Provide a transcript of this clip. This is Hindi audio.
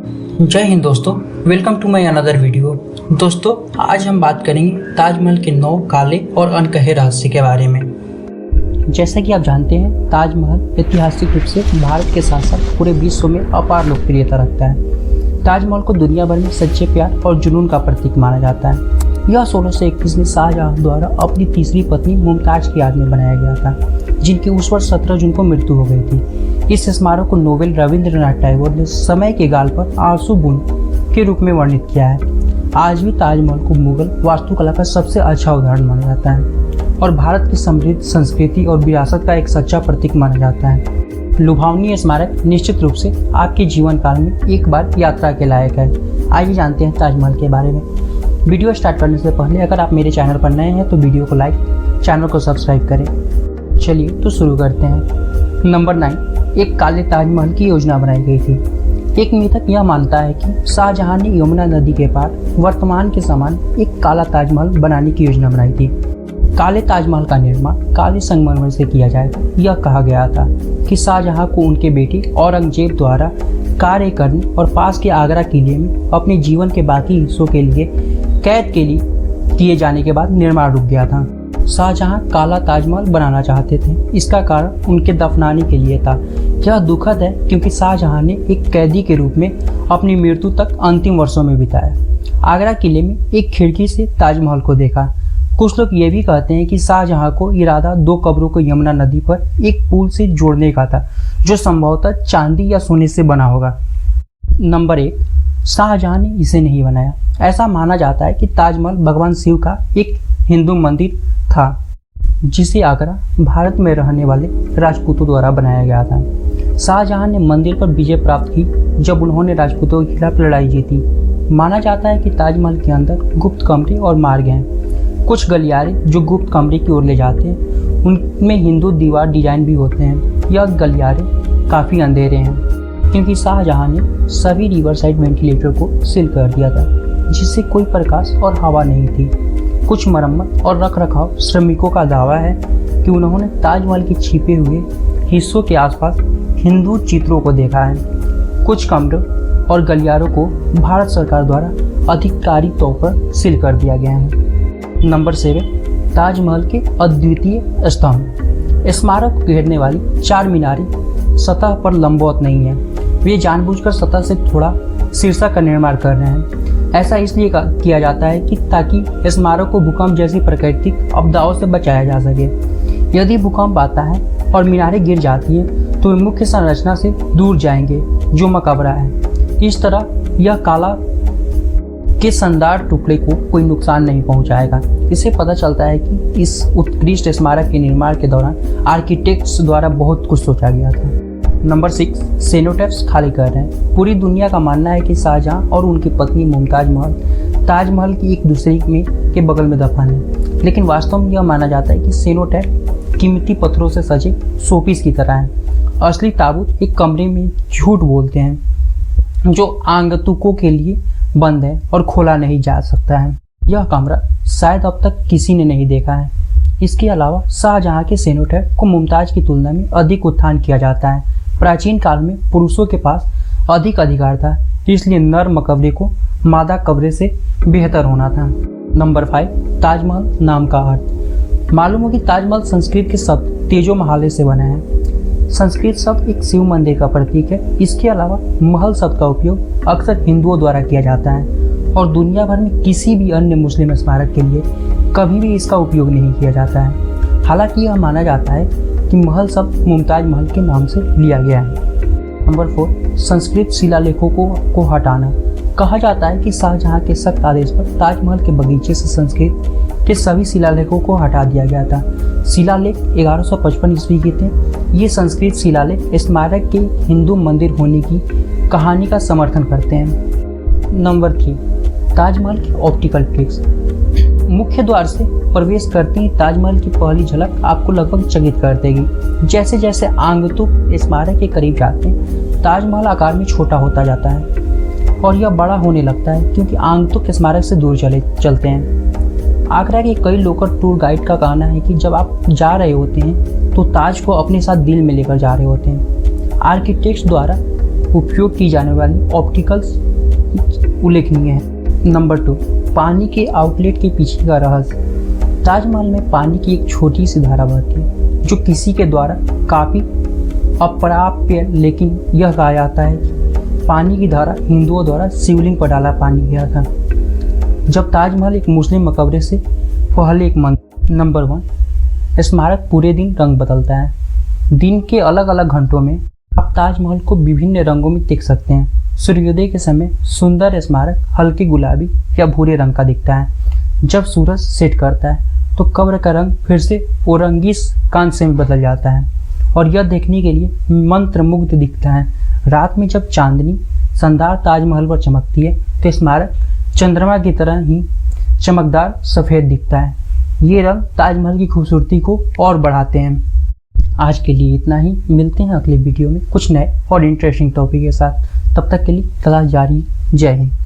जय हिंद दोस्तों, welcome to my another video. दोस्तों, आज हम बात करेंगे ताजमहल के 9 काले और अनकहे रहस्य के बारे में। जैसा कि आप जानते हैं, ताजमहल ऐतिहासिक रूप से भारत के साथ साथ पूरे विश्व में अपार लोकप्रियता रखता है। ताजमहल को दुनिया भर में सच्चे प्यार और जुनून का प्रतीक माना जाता है। यह 1631 में शाहजहां द्वारा अपनी तीसरी पत्नी मुमताज की याद में बनाया गया था, जिनकी उस वर्ष 17 जून को मृत्यु हो गई थी। इस स्मारक को नोबेल रविंद्रनाथ टैगोर ने समय के गाल पर आंसू बूंद के रूप में वर्णित किया है। आज भी ताजमहल को मुगल वास्तुकला का सबसे अच्छा उदाहरण माना जाता है और भारत की समृद्ध संस्कृति और विरासत का एक सच्चा प्रतीक माना जाता है। लुभावनी स्मारक निश्चित रूप से आपके जीवन काल में एक बार यात्रा के लायक है। आइए जानते हैं ताजमहल के बारे में। वीडियो स्टार्ट करने से पहले अगर आप मेरे चैनल पर नए हैं तो वीडियो को लाइक, चैनल को सब्सक्राइब करें। चलिए तो शुरू करते हैं। नंबर 9, एक काले ताजमहल की योजना बनाई गई थी। एक मिथक यह मानता है कि शाहजहां ने यमुना नदी के पार वर्तमान के समान एक काला ताजमहल बनाने की योजना बनाई थी। काले ताजमहल का निर्माण काले संगमरमर से किया जाएगा। यह कहा गया था कि शाहजहां को उनके बेटे औरंगजेब द्वारा कार्य करने और पास के आगरा किले में अपने जीवन के बाकी हिस्सों के लिए कैद के लिए किए जाने के बाद निर्माण रुक गया था। शाहजहां काला ताजमहल बनाना चाहते थे। इसका कारण उनके दफनाने के लिए था। यह दुखद है क्योंकि शाहजहां ने एक कैदी के रूप में अपनी मृत्यु तक अंतिम वर्षों में बिताया। आगरा किले में एक खिड़की से ताजमहल को देखा। कुछ लोग ये भी कहते हैं कि शाहजहां को इरादा 2 कब्रों को यमुना नदी पर एक पुल से जोड़ने का था, जो संभवतः चांदी या सोने से बना होगा। नंबर 1, शाहजहां ने इसे नहीं बनाया। ऐसा माना जाता है कि ताजमहल भगवान शिव का एक हिंदू मंदिर था, जिसे आगरा भारत में रहने वाले राजपूतों द्वारा बनाया गया था। शाहजहां ने मंदिर पर विजय प्राप्त की जब उन्होंने राजपूतों के खिलाफ लड़ाई जीती। माना जाता है कि ताजमहल के अंदर गुप्त कमरे और मार्ग हैं। कुछ गलियारे जो गुप्त कमरे की ओर ले जाते हैं, उनमें हिंदू दीवार डिजाइन भी होते हैं। यह गलियारे काफ़ी अंधेरे हैं क्योंकि शाहजहां ने सभी रिवर साइड वेंटिलेटर को सील कर दिया था, जिससे कोई प्रकाश और हवा नहीं थी। कुछ मरम्मत और रखरखाव श्रमिकों का दावा है कि उन्होंने ताजमहल के छिपे हुए हिस्सों के आसपास हिंदू चित्रों को देखा है। कुछ कमरों और गलियारों को भारत सरकार द्वारा आधिकारिक तौर पर सील कर दिया गया है। नंबर 7, ताजमहल के अद्वितीय स्तंभ। स्मारक को घेरने वाली 4 मीनारें सतह पर लंबवत नहीं है। वे जानबूझकर सतह से थोड़ा शीर्षक का निर्माण कर रहे हैं। ऐसा इसलिए किया जाता है कि ताकि स्मारक को भूकंप जैसी प्राकृतिक आपदाओं से बचाया जा सके। यदि भूकंप आता है और मीनारें गिर जाती हैं तो वे मुख्य संरचना से दूर जाएंगे, जो मकबरा है। इस तरह यह काला के शानदार टुकड़े को कोई नुकसान नहीं पहुंचाएगा। इससे पता चलता है कि इस उत्कृष्ट स्मारक के निर्माण के दौरान आर्किटेक्ट्स द्वारा बहुत कुछ सोचा गया था। नंबर 6, सेनोटैप्स खाली कर रहे हैं। पूरी दुनिया का मानना है कि शाहजहां और उनकी पत्नी मुमताज महल ताजमहल की एक दूसरे में के बगल में दफन है, लेकिन वास्तव में यह माना जाता है कि सेनोटैप कीमती पत्थरों से सजे शोपीस की तरह है। असली ताबूत एक कमरे में झूठ बोलते हैं, जो आगंतुकों के लिए बंद है और खोला नहीं जा सकता है। यह कमरा शायद अब तक किसी ने नहीं देखा है। इसके अलावा शाहजहां के सेनोटैप को मुमताज की तुलना में अधिक उत्थान किया जाता है। प्राचीन काल में पुरुषों के पास अधिक अधिकार था, इसलिए नर मकबरे को मादा कब्रे से बेहतर होना था। नंबर 5, ताजमहल नाम का अर्थ। मालूम हो कि ताजमहल संस्कृत के शब्द तेजो महाले से बना है। संस्कृत शब्द एक शिव मंदिर का प्रतीक है। इसके अलावा महल शब्द का उपयोग अक्सर हिंदुओं द्वारा किया जाता है और दुनिया भर में किसी भी अन्य मुस्लिम स्मारक के लिए कभी भी इसका उपयोग नहीं किया जाता है। हालांकि यह माना जाता है कि महल शब्द मुमताज महल के नाम से लिया गया है। नंबर 4, संस्कृत शिलालेखों को हटाना। कहा जाता है कि शाहजहां के सख्त आदेश पर ताजमहल के बगीचे से संस्कृत के सभी शिलालेखों को हटा दिया गया था। शिलालेख 1155 ईस्वी के थे। ये संस्कृत शिलालेख स्मारक के हिंदू मंदिर होने की कहानी का समर्थन करते हैं। नंबर 3, ताजमहल की ऑप्टिकल ट्रिक्स। मुख्य द्वार से प्रवेश करते ही ताजमहल की पहली झलक आपको लगभग चकित कर देगी। जैसे जैसे आगंतुक स्मारक के करीब जाते हैं, ताजमहल आकार में छोटा होता जाता है और यह बड़ा होने लगता है क्योंकि आगंतुक स्मारक से दूर चलते हैं। आगरा के कई लोकल टूर गाइड का कहना है कि जब आप जा रहे होते हैं तो ताज को अपने साथ दिल में लेकर जा रहे होते हैं। आर्किटेक्ट्स द्वारा उपयोग की जाने वाली ऑप्टिकल्स उल्लेखनीय है। नंबर 2, पानी के आउटलेट के पीछे का रहस्य। ताजमहल में पानी की एक छोटी सी धारा बहती है जो किसी के द्वारा काफी अप्राप्य, लेकिन यह कहा जाता है कि पानी की धारा हिंदुओं द्वारा शिवलिंग पर डाला पानी गया था जब ताजमहल एक मुस्लिम मकबरे से पहले एक मंदिर। नंबर 1, स्मारक पूरे दिन रंग बदलता है। दिन के अलग अलग घंटों में आप ताजमहल को विभिन्न रंगों में देख सकते हैं। सूर्योदय के समय सुंदर स्मारक हल्के गुलाबी या भूरे रंग का दिखता है। जब सूरज सेट करता है तो कब्र का रंग फिर से ओरंगीस कांस्य में बदल जाता है और यह देखने के लिए मंत्रमुग्ध दिखता है। रात में जब चांदनी शानदार ताजमहल पर चमकती है तो स्मारक चंद्रमा की तरह ही चमकदार सफ़ेद दिखता है। ये रंग ताजमहल की खूबसूरती को और बढ़ाते हैं। आज के लिए इतना ही। मिलते हैं अगले वीडियो में कुछ नए और इंटरेस्टिंग टॉपिक के साथ। तब तक के लिए तलाश जारी। जय हिंद।